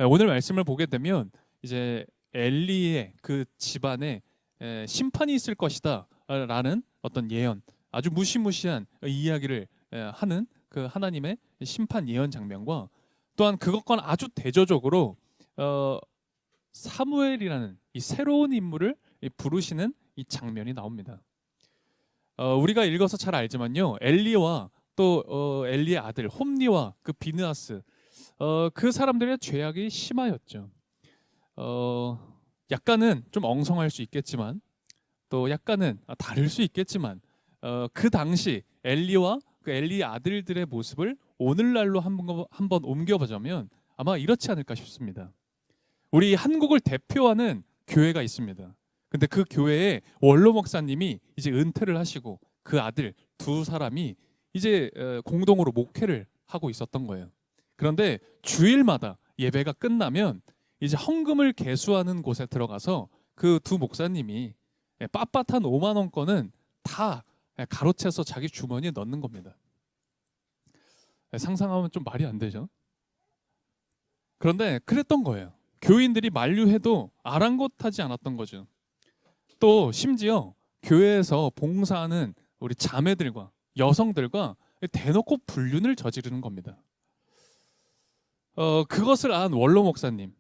오늘 말씀을 보게 되면 이제 엘리의 그 집안에 심판이 있을 것이다라는 어떤 예언, 아주 무시무시한 이야기를 하는 그 하나님의 심판 예언 장면과 또한 그것과는 아주 대조적으로 사무엘이라는 이 새로운 인물을 부르시는 이 장면이 나옵니다. 우리가 읽어서 잘 알지만요, 엘리와 또 엘리의 아들 홈리와 그 비느하스, 그 사람들의 죄악이 심하였죠. 약간은 좀 엉성할 수 있겠지만 또 약간은 다를 수 있겠지만 그 당시 엘리와 그 엘리의 아들들의 모습을 오늘날로 한번 옮겨보자면 아마 이렇지 않을까 싶습니다. 우리 한국을 대표하는 교회가 있습니다. 근데 그 교회에 원로 목사님이 이제 은퇴를 하시고 그 아들 두 사람이 이제 공동으로 목회를 하고 있었던 거예요. 그런데 주일마다 예배가 끝나면 이제 헌금을 계수하는 곳에 들어가서 그 두 목사님이 빳빳한 5만 원권은 다 가로채서 자기 주머니에 넣는 겁니다. 상상하면 좀 말이 안 되죠. 그런데 그랬던 거예요. 교인들이 만류해도 아랑곳하지 않았던 거죠. 또 심지어 교회에서 봉사하는 우리 자매들과 여성들과 대놓고 불륜을 저지르는 겁니다. 그것을 안 원로 목사님,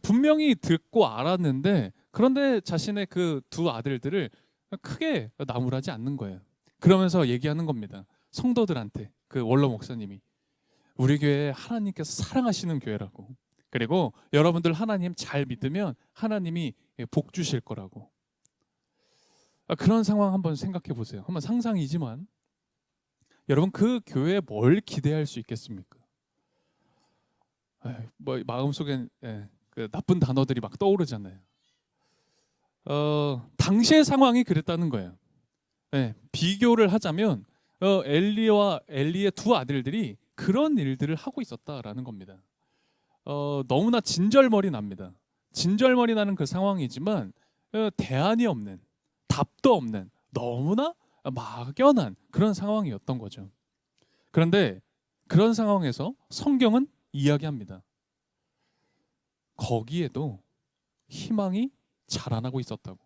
분명히 듣고 알았는데 그런데 자신의 그 두 아들들을 크게 나무라지 않는 거예요. 그러면서 얘기하는 겁니다. 성도들한테 그 원로 목사님이 우리 교회 하나님께서 사랑하시는 교회라고, 그리고 여러분들 하나님 잘 믿으면 하나님이 복 주실 거라고. 그런 상황 한번 생각해 보세요. 한번 상상이지만 여러분 그 교회에 뭘 기대할 수 있겠습니까? 뭐 마음속엔 그 나쁜 단어들이 막 떠오르잖아요. 당시의 상황이 그랬다는 거예요. 비교를 하자면 엘리와 엘리의 두 아들들이 그런 일들을 하고 있었다라는 겁니다. 너무나 진절머리 납니다. 진절머리 나는 그 상황이지만 대안이 없는, 답도 없는, 너무나 막연한 그런 상황이었던 거죠. 그런데 그런 상황에서 성경은 이야기합니다. 거기에도 희망이 자라나고 있었다고.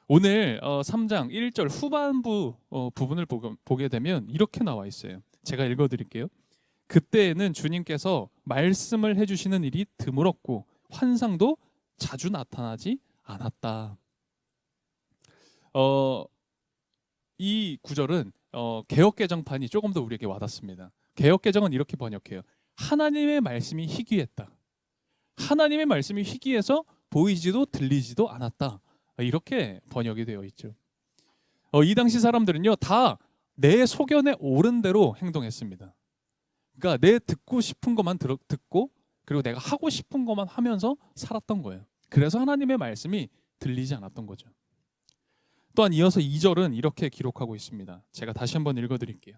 오늘 3장 1절 후반부 부분을 보게 되면 이렇게 나와 있어요. 제가 읽어드릴게요. 그때에는 주님께서 말씀을 해주시는 일이 드물었고 환상도 자주 나타나지 않았다. 이 구절은 개역개정판이 조금 더 우리에게 와닿습니다. 개역개정은 이렇게 번역해요. 하나님의 말씀이 희귀했다. 하나님의 말씀이 희귀해서 보이지도 들리지도 않았다. 이렇게 번역이 되어 있죠. 이 당시 사람들은요, 다 내 소견에 옳은 대로 행동했습니다. 그러니까 내 듣고 싶은 것만 듣고 그리고 내가 하고 싶은 것만 하면서 살았던 거예요. 그래서 하나님의 말씀이 들리지 않았던 거죠. 또한 이어서 2절은 이렇게 기록하고 있습니다. 제가 다시 한번 읽어드릴게요.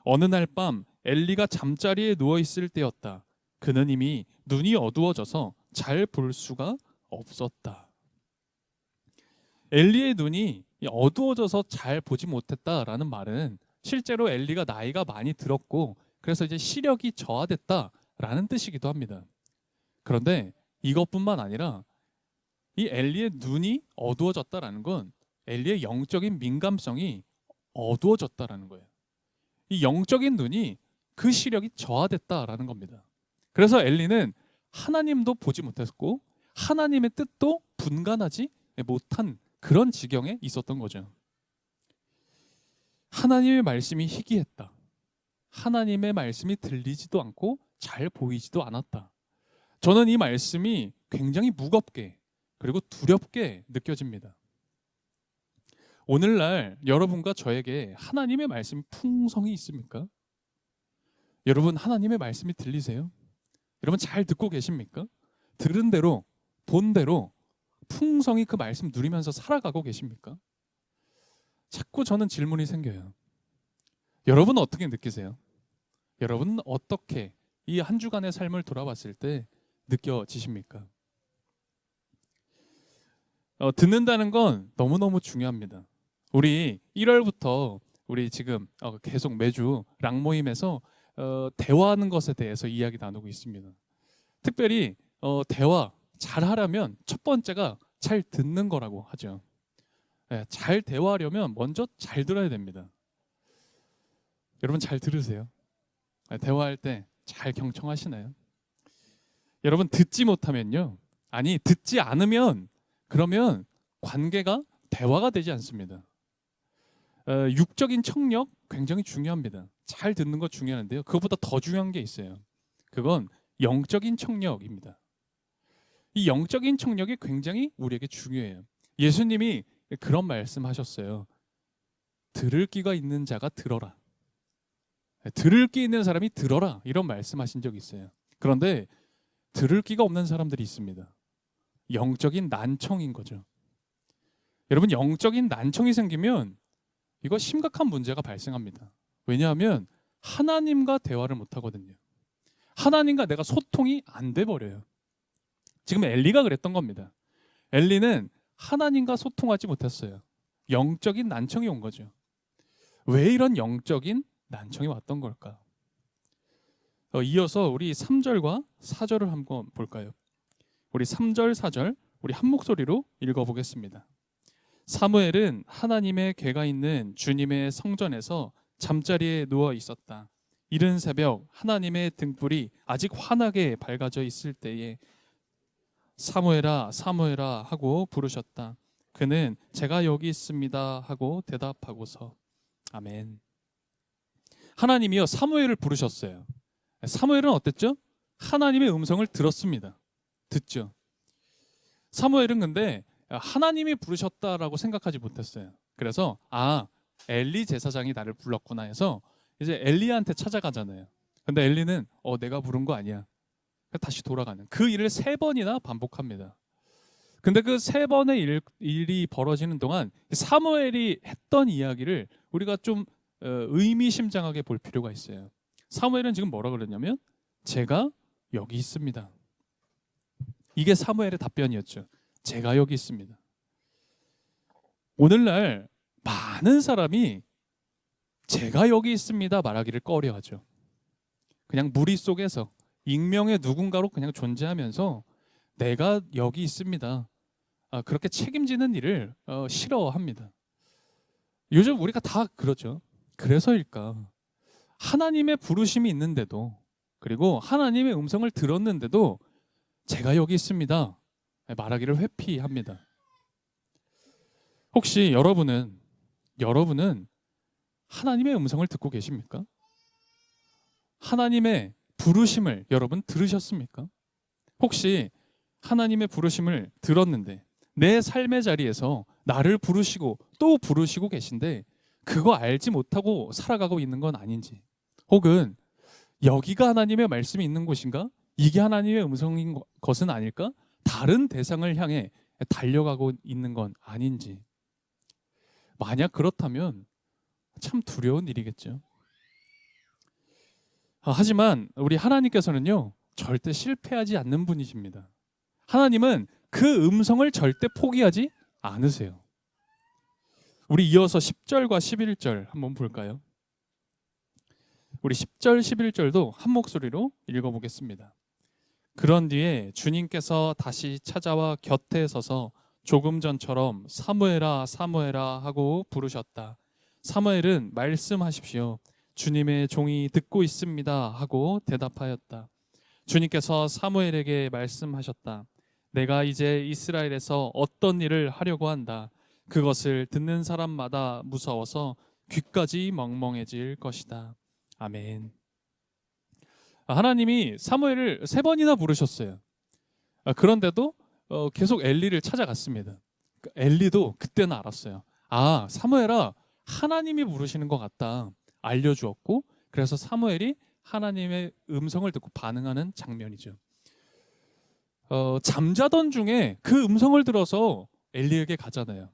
어느 날 밤 엘리가 잠자리에 누워 있을 때였다. 그는 이미 눈이 어두워져서 잘 볼 수가 없었다. 엘리의 눈이 어두워져서 잘 보지 못했다라는 말은 실제로 엘리가 나이가 많이 들었고 그래서 이제 시력이 저하됐다라는 뜻이기도 합니다. 그런데 이것뿐만 아니라 이 엘리의 눈이 어두워졌다라는 건 엘리의 영적인 민감성이 어두워졌다라는 거예요. 이 영적인 눈이 그 시력이 저하됐다라는 겁니다. 그래서 엘리는 하나님도 보지 못했고 하나님의 뜻도 분간하지 못한 그런 지경에 있었던 거죠. 하나님의 말씀이 희귀했다. 하나님의 말씀이 들리지도 않고 잘 보이지도 않았다. 저는 이 말씀이 굉장히 무겁게 그리고 두렵게 느껴집니다. 오늘날 여러분과 저에게 하나님의 말씀이 풍성히 있습니까? 여러분 하나님의 말씀이 들리세요? 여러분 잘 듣고 계십니까? 들은 대로 본 대로 풍성히 그 말씀 누리면서 살아가고 계십니까? 자꾸 저는 질문이 생겨요. 여러분은 어떻게 느끼세요? 여러분은 어떻게 이 한 주간의 삶을 돌아봤을 때 느껴지십니까? 듣는다는 건 너무너무 중요합니다. 우리 1월부터 우리 지금 계속 매주 랑모임에서 대화하는 것에 대해서 이야기 나누고 있습니다. 특별히 대화 잘 하려면 첫 번째가 잘 듣는 거라고 하죠. 예, 잘 대화하려면 먼저 잘 들어야 됩니다. 여러분 잘 들으세요. 예, 대화할 때 잘 경청하시나요? 여러분 듣지 못하면요. 아니 듣지 않으면 그러면 관계가 대화가 되지 않습니다. 육적인 청력 굉장히 중요합니다. 잘 듣는 거 중요한데요. 그것보다 더 중요한 게 있어요. 그건 영적인 청력입니다. 이 영적인 청력이 굉장히 우리에게 중요해요. 예수님이 그런 말씀하셨어요. 들을 귀가 있는 자가 들어라. 들을 귀 있는 사람이 들어라. 이런 말씀하신 적이 있어요. 그런데 들을 귀가 없는 사람들이 있습니다. 영적인 난청인 거죠. 여러분 영적인 난청이 생기면 이거 심각한 문제가 발생합니다. 왜냐하면 하나님과 대화를 못 하거든요. 하나님과 내가 소통이 안 돼 버려요. 지금 엘리가 그랬던 겁니다. 엘리는 하나님과 소통하지 못했어요. 영적인 난청이 온 거죠. 왜 이런 영적인 난청이 왔던 걸까? 이어서 우리 3절과 4절을 한번 볼까요? 우리 3절, 4절 우리 한 목소리로 읽어보겠습니다. 사무엘은 하나님의 궤가 있는 주님의 성전에서 잠자리에 누워 있었다. 이른 새벽 하나님의 등불이 아직 환하게 밝아져 있을 때에 사무엘아 사무엘아 하고 부르셨다. 그는 제가 여기 있습니다 하고 대답하고서 아멘. 하나님이요 사무엘을 부르셨어요. 사무엘은 어땠죠? 하나님의 음성을 들었습니다. 듣죠. 사무엘은 근데 하나님이 부르셨다라고 생각하지 못했어요. 그래서 엘리 제사장이 나를 불렀구나 해서 이제 엘리한테 찾아가잖아요. 근데 엘리는 내가 부른 거 아니야. 다시 돌아가는 그 일을 3번이나 반복합니다. 근데 그 3번의 일이 벌어지는 동안 사무엘이 했던 이야기를 우리가 좀 의미심장하게 볼 필요가 있어요. 사무엘은 지금 뭐라 그러냐면 제가 여기 있습니다. 이게 사무엘의 답변이었죠. 제가 여기 있습니다. 오늘날 많은 사람이 제가 여기 있습니다 말하기를 꺼려하죠. 그냥 무리 속에서 익명의 누군가로 그냥 존재하면서 내가 여기 있습니다. 그렇게 책임지는 일을 싫어합니다. 요즘 우리가 다 그러죠. 그래서일까? 하나님의 부르심이 있는데도 그리고 하나님의 음성을 들었는데도 제가 여기 있습니다 말하기를 회피합니다. 혹시 여러분은 하나님의 음성을 듣고 계십니까? 하나님의 부르심을 여러분 들으셨습니까? 혹시 하나님의 부르심을 들었는데 내 삶의 자리에서 나를 부르시고 또 부르시고 계신데 그거 알지 못하고 살아가고 있는 건 아닌지, 혹은 여기가 하나님의 말씀이 있는 곳인가? 이게 하나님의 음성인 것은 아닐까? 다른 대상을 향해 달려가고 있는 건 아닌지. 만약 그렇다면 참 두려운 일이겠죠. 하지만 우리 하나님께서는요 절대 실패하지 않는 분이십니다. 하나님은 그 음성을 절대 포기하지 않으세요. 우리 이어서 10절과 11절 한번 볼까요? 우리 10절 11절도 한 목소리로 읽어보겠습니다. 그런 뒤에 주님께서 다시 찾아와 곁에 서서 조금 전처럼 사무엘아 사무엘아 하고 부르셨다. 사무엘은 말씀하십시오. 주님의 종이 듣고 있습니다 하고 대답하였다. 주님께서 사무엘에게 말씀하셨다. 내가 이제 이스라엘에서 어떤 일을 하려고 한다. 그것을 듣는 사람마다 무서워서 귀까지 멍멍해질 것이다. 아멘. 하나님이 사무엘을 3번이나 부르셨어요. 그런데도 계속 엘리를 찾아갔습니다. 엘리도 그때는 알았어요. 사무엘아, 하나님이 부르시는 것 같다. 알려주었고, 그래서 사무엘이 하나님의 음성을 듣고 반응하는 장면이죠. 잠자던 중에 그 음성을 들어서 엘리에게 가잖아요.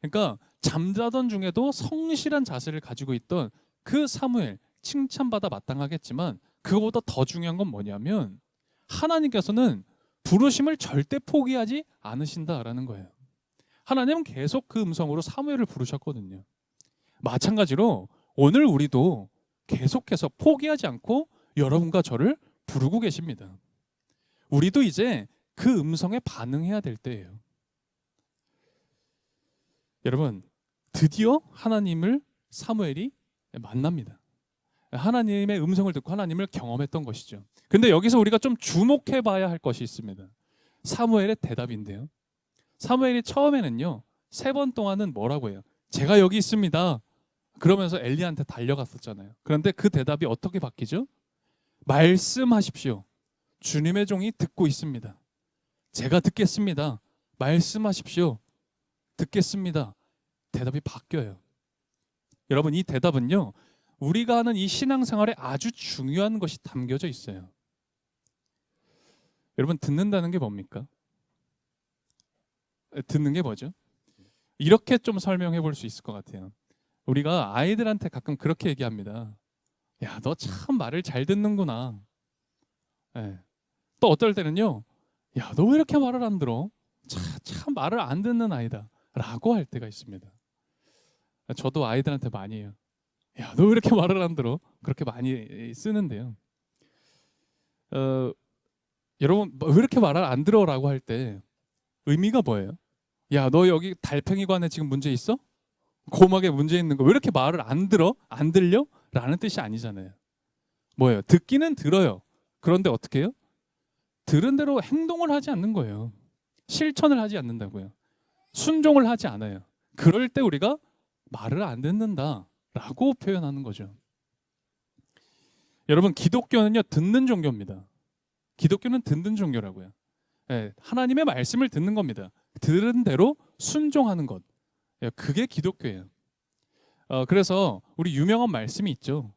그러니까 잠자던 중에도 성실한 자세를 가지고 있던 그 사무엘, 칭찬받아 마땅하겠지만 그거보다 더 중요한 건 뭐냐면 하나님께서는 부르심을 절대 포기하지 않으신다라는 거예요. 하나님은 계속 그 음성으로 사무엘을 부르셨거든요. 마찬가지로 오늘 우리도 계속해서 포기하지 않고 여러분과 저를 부르고 계십니다. 우리도 이제 그 음성에 반응해야 될 때예요. 여러분, 드디어 하나님을 사무엘이 만납니다. 하나님의 음성을 듣고 하나님을 경험했던 것이죠. 근데 여기서 우리가 좀 주목해 봐야 할 것이 있습니다. 사무엘의 대답인데요. 사무엘이 처음에는요, 3번 동안은 뭐라고 해요? 제가 여기 있습니다. 그러면서 엘리야한테 달려갔었잖아요. 그런데 그 대답이 어떻게 바뀌죠? 말씀하십시오. 주님의 종이 듣고 있습니다. 제가 듣겠습니다. 말씀하십시오. 듣겠습니다. 대답이 바뀌어요. 여러분, 이 대답은요, 우리가 하는 이 신앙생활에 아주 중요한 것이 담겨져 있어요. 여러분, 듣는다는 게 뭡니까? 듣는 게 뭐죠? 이렇게 좀 설명해 볼 수 있을 것 같아요. 우리가 아이들한테 가끔 그렇게 얘기합니다. 야, 너 참 말을 잘 듣는구나. 네. 또 어떨 때는요, 야, 너 왜 이렇게 말을 안 들어? 참 말을 안 듣는 아이다 라고 할 때가 있습니다. 저도 아이들한테 많이 해요. 야, 너 왜 이렇게 말을 안 들어? 그렇게 많이 쓰는데요. 여러분, 왜 이렇게 말을 안 들어? 라고 할 때 의미가 뭐예요? 야, 너 여기 달팽이관에 지금 문제 있어? 고막에 문제 있는 거 왜 이렇게 말을 안 들어? 안 들려? 라는 뜻이 아니잖아요. 뭐예요? 듣기는 들어요. 그런데 어떻게 해요? 들은 대로 행동을 하지 않는 거예요. 실천을 하지 않는다고요. 순종을 하지 않아요. 그럴 때 우리가 말을 안 듣는다라고 표현하는 거죠. 여러분, 기독교는요, 듣는 종교입니다. 기독교는 듣는 종교라고요. 네, 하나님의 말씀을 듣는 겁니다. 들은 대로 순종하는 것. 그게 기독교예요. 그래서 우리 유명한 말씀이 있죠.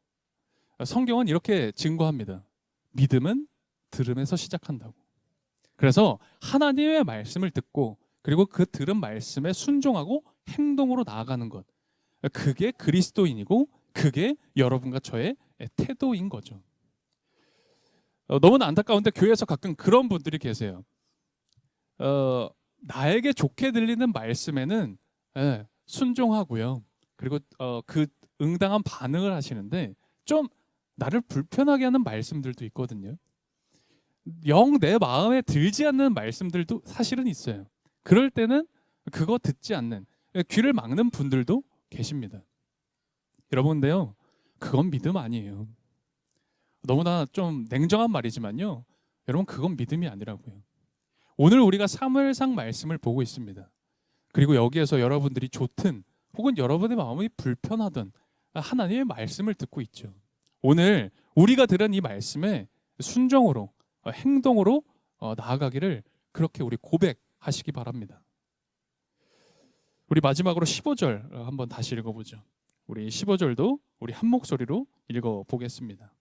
성경은 이렇게 증거합니다. 믿음은 들음에서 시작한다고. 그래서 하나님의 말씀을 듣고 그리고 그 들은 말씀에 순종하고 행동으로 나아가는 것. 그게 그리스도인이고 그게 여러분과 저의 태도인 거죠. 너무나 안타까운데 교회에서 가끔 그런 분들이 계세요. 나에게 좋게 들리는 말씀에는 순종하고요. 그리고 그 응당한 반응을 하시는데 좀 나를 불편하게 하는 말씀들도 있거든요. 영 내 마음에 들지 않는 말씀들도 사실은 있어요. 그럴 때는 그거 듣지 않는, 귀를 막는 분들도 계십니다. 여러분인데요, 그건 믿음 아니에요. 너무나 좀 냉정한 말이지만요, 여러분, 그건 믿음이 아니라고요. 오늘 우리가 사무엘상 말씀을 보고 있습니다. 그리고 여기에서 여러분들이 좋든 혹은 여러분의 마음이 불편하든 하나님의 말씀을 듣고 있죠. 오늘 우리가 들은 이 말씀에 순종으로 행동으로 나아가기를 그렇게 우리 고백하시기 바랍니다. 우리 마지막으로 15절 한번 다시 읽어보죠. 우리 15절도 우리 한 목소리로 읽어보겠습니다.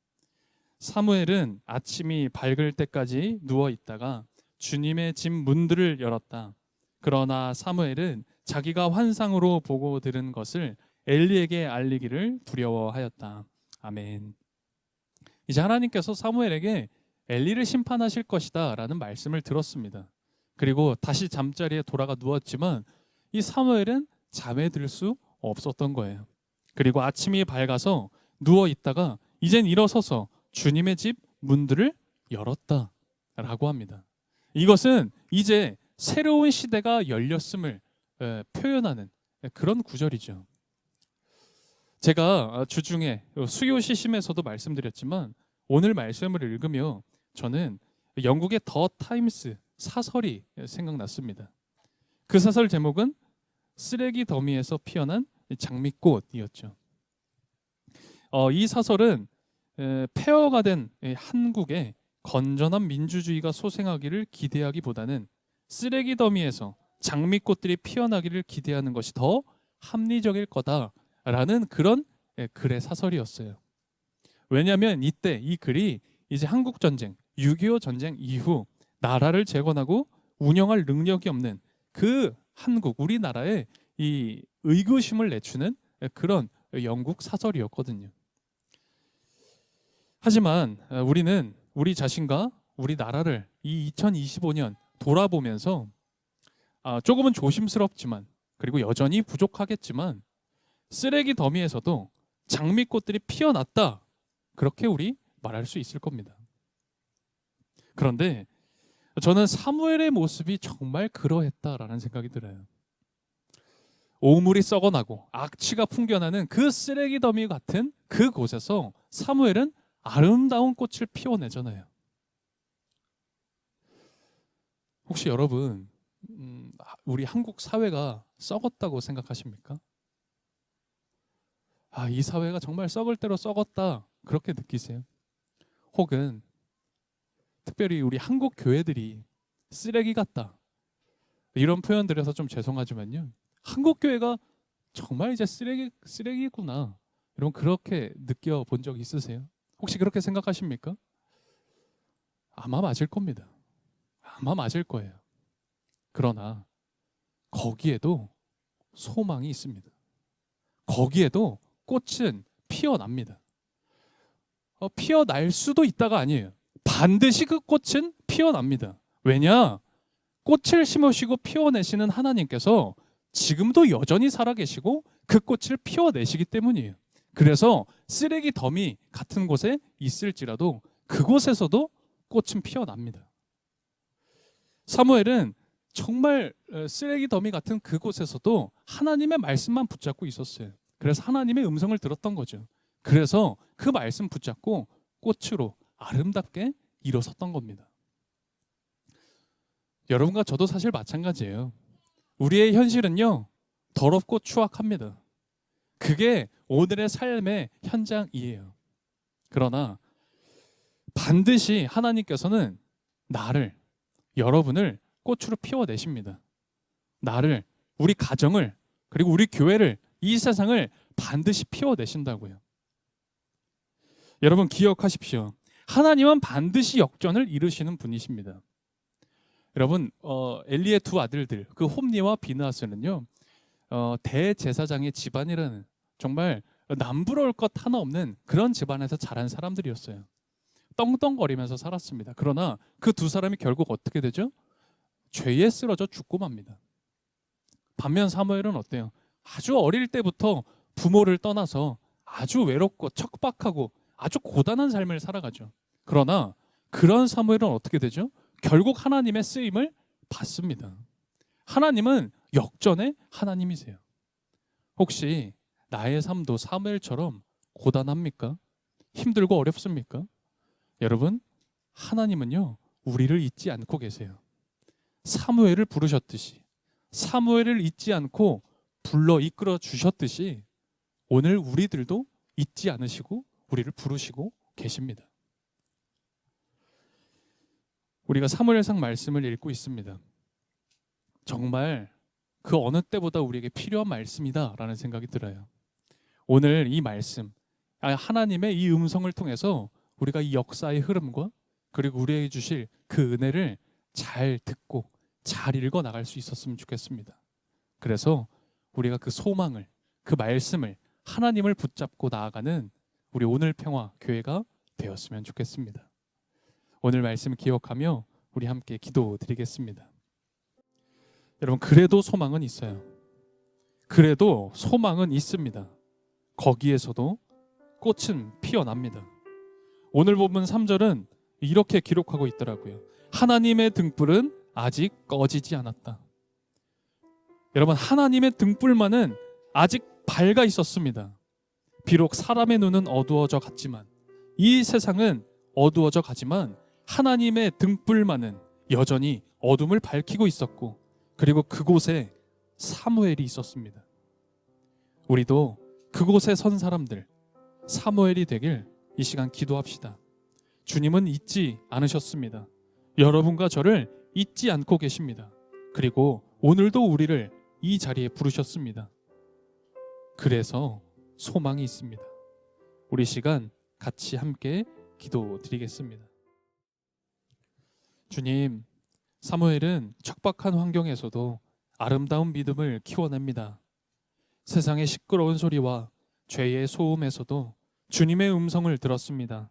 사무엘은 아침이 밝을 때까지 누워 있다가 주님의 집 문들을 열었다. 그러나 사무엘은 자기가 환상으로 보고 들은 것을 엘리에게 알리기를 두려워하였다. 아멘. 이제 하나님께서 사무엘에게 엘리를 심판하실 것이다 라는 말씀을 들었습니다. 그리고 다시 잠자리에 돌아가 누웠지만 이 사무엘은 잠에 들 수 없었던 거예요. 그리고 아침이 밝아서 누워 있다가 이젠 일어서서 주님의 집 문들을 열었다 라고 합니다. 이것은 이제 새로운 시대가 열렸음을 표현하는 그런 구절이죠. 제가 주중에 수요 시심에서도 말씀드렸지만 오늘 말씀을 읽으며 저는 영국의 더 타임스 사설이 생각났습니다. 그 사설 제목은 쓰레기 더미에서 피어난 장미꽃이었죠. 이 사설은 폐허가 된 한국에 건전한 민주주의가 소생하기를 기대하기보다는 쓰레기 더미에서 장미꽃들이 피어나기를 기대하는 것이 더 합리적일 거다라는 그런 글의 사설이었어요. 왜냐하면 이때 이 글이 이제 한국 전쟁, 6.25 전쟁 이후 나라를 재건하고 운영할 능력이 없는 그 한국, 우리나라에 이 의구심을 내추는 그런 영국 사설이었거든요. 하지만 우리는 우리 자신과 우리 나라를 이 2025년 돌아보면서 조금은 조심스럽지만 그리고 여전히 부족하겠지만 쓰레기 더미에서도 장미꽃들이 피어났다, 그렇게 우리 말할 수 있을 겁니다. 그런데 저는 사무엘의 모습이 정말 그러했다라는 생각이 들어요. 오물이 썩어나고 악취가 풍겨나는 그 쓰레기 더미 같은 그 곳에서 사무엘은 아름다운 꽃을 피워내잖아요. 혹시 여러분 우리 한국 사회가 썩었다고 생각하십니까? 이 사회가 정말 썩을 대로 썩었다 그렇게 느끼세요? 혹은 특별히 우리 한국 교회들이 쓰레기 같다 이런 표현 들여서 좀 죄송하지만요, 한국 교회가 정말 이제 쓰레기구나 여러분 그렇게 느껴본 적 있으세요? 혹시 그렇게 생각하십니까? 아마 맞을 겁니다. 아마 맞을 거예요. 그러나 거기에도 소망이 있습니다. 거기에도 꽃은 피어납니다. 피어날 수도 있다가 아니에요. 반드시 그 꽃은 피어납니다. 왜냐? 꽃을 심으시고 피워내시는 하나님께서 지금도 여전히 살아계시고 그 꽃을 피워내시기 때문이에요. 그래서 쓰레기 더미 같은 곳에 있을지라도 그곳에서도 꽃은 피어납니다. 사무엘은 정말 쓰레기 더미 같은 그곳에서도 하나님의 말씀만 붙잡고 있었어요. 그래서 하나님의 음성을 들었던 거죠. 그래서 그 말씀 붙잡고 꽃으로 아름답게 일어섰던 겁니다. 여러분과 저도 사실 마찬가지예요. 우리의 현실은요, 더럽고 추악합니다. 그게 오늘의 삶의 현장이에요. 그러나 반드시 하나님께서는 나를, 여러분을 꽃으로 피워내십니다. 나를, 우리 가정을, 그리고 우리 교회를, 이 세상을 반드시 피워내신다고요. 여러분 기억하십시오. 하나님은 반드시 역전을 이루시는 분이십니다. 여러분 엘리의 두 아들들, 그 홈니와 비느하스는요, 대제사장의 집안이라는 정말 남부러울 것 하나 없는 그런 집안에서 자란 사람들이었어요. 떵떵거리면서 살았습니다. 그러나 그 두 사람이 결국 어떻게 되죠? 죄에 쓰러져 죽고 맙니다. 반면 사무엘은 어때요? 아주 어릴 때부터 부모를 떠나서 아주 외롭고 척박하고 아주 고단한 삶을 살아가죠. 그러나 그런 사무엘은 어떻게 되죠? 결국 하나님의 쓰임을 받습니다. 하나님은 역전의 하나님이세요. 혹시 나의 삶도 사무엘처럼 고단합니까? 힘들고 어렵습니까? 여러분, 하나님은요, 우리를 잊지 않고 계세요. 사무엘을 부르셨듯이, 사무엘을 잊지 않고 불러 이끌어 주셨듯이 오늘 우리들도 잊지 않으시고 우리를 부르시고 계십니다. 우리가 사무엘상 말씀을 읽고 있습니다. 정말 그 어느 때보다 우리에게 필요한 말씀이다라는 생각이 들어요. 오늘 이 말씀, 하나님의 이 음성을 통해서 우리가 이 역사의 흐름과 그리고 우리에게 주실 그 은혜를 잘 듣고 잘 읽어 나갈 수 있었으면 좋겠습니다. 그래서 우리가 그 소망을, 그 말씀을, 하나님을 붙잡고 나아가는 우리 오늘 평화 교회가 되었으면 좋겠습니다. 오늘 말씀 기억하며 우리 함께 기도드리겠습니다. 여러분, 그래도 소망은 있어요. 그래도 소망은 있습니다. 거기에서도 꽃은 피어납니다. 오늘 본문 3절은 이렇게 기록하고 있더라고요. 하나님의 등불은 아직 꺼지지 않았다. 여러분, 하나님의 등불만은 아직 밝아 있었습니다. 비록 사람의 눈은 어두워져 갔지만, 이 세상은 어두워져 가지만 하나님의 등불만은 여전히 어둠을 밝히고 있었고, 그리고 그곳에 사무엘이 있었습니다. 우리도 그곳에 선 사람들, 사무엘이 되길 이 시간 기도합시다. 주님은 잊지 않으셨습니다. 여러분과 저를 잊지 않고 계십니다. 그리고 오늘도 우리를 이 자리에 부르셨습니다. 그래서 소망이 있습니다. 우리 시간 같이 함께 기도드리겠습니다. 주님, 사무엘은 척박한 환경에서도 아름다운 믿음을 키워냅니다. 세상의 시끄러운 소리와 죄의 소음에서도 주님의 음성을 들었습니다.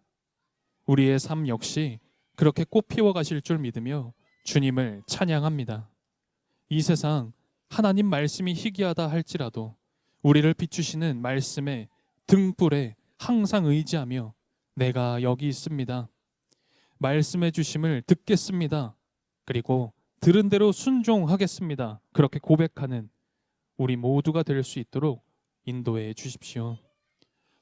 우리의 삶 역시 그렇게 꽃 피워 가실 줄 믿으며 주님을 찬양합니다. 이 세상 하나님 말씀이 희귀하다 할지라도 우리를 비추시는 말씀의 등불에 항상 의지하며 내가 여기 있습니다. 말씀의 주심을 듣겠습니다. 그리고 들은 대로 순종하겠습니다. 그렇게 고백하는 우리 모두가 될 수 있도록 인도해 주십시오.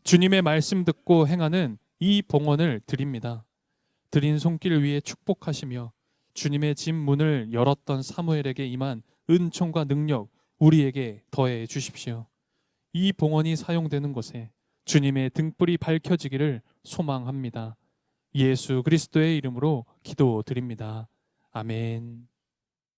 주님의 말씀 듣고 행하는 이 봉헌을 드립니다. 드린 손길 위에 축복하시며 주님의 집 문을 열었던 사무엘에게 임한 은총과 능력 우리에게 더해 주십시오. 이 봉헌이 사용되는 곳에 주님의 등불이 밝혀지기를 소망합니다. 예수 그리스도의 이름으로 기도드립니다. 아멘.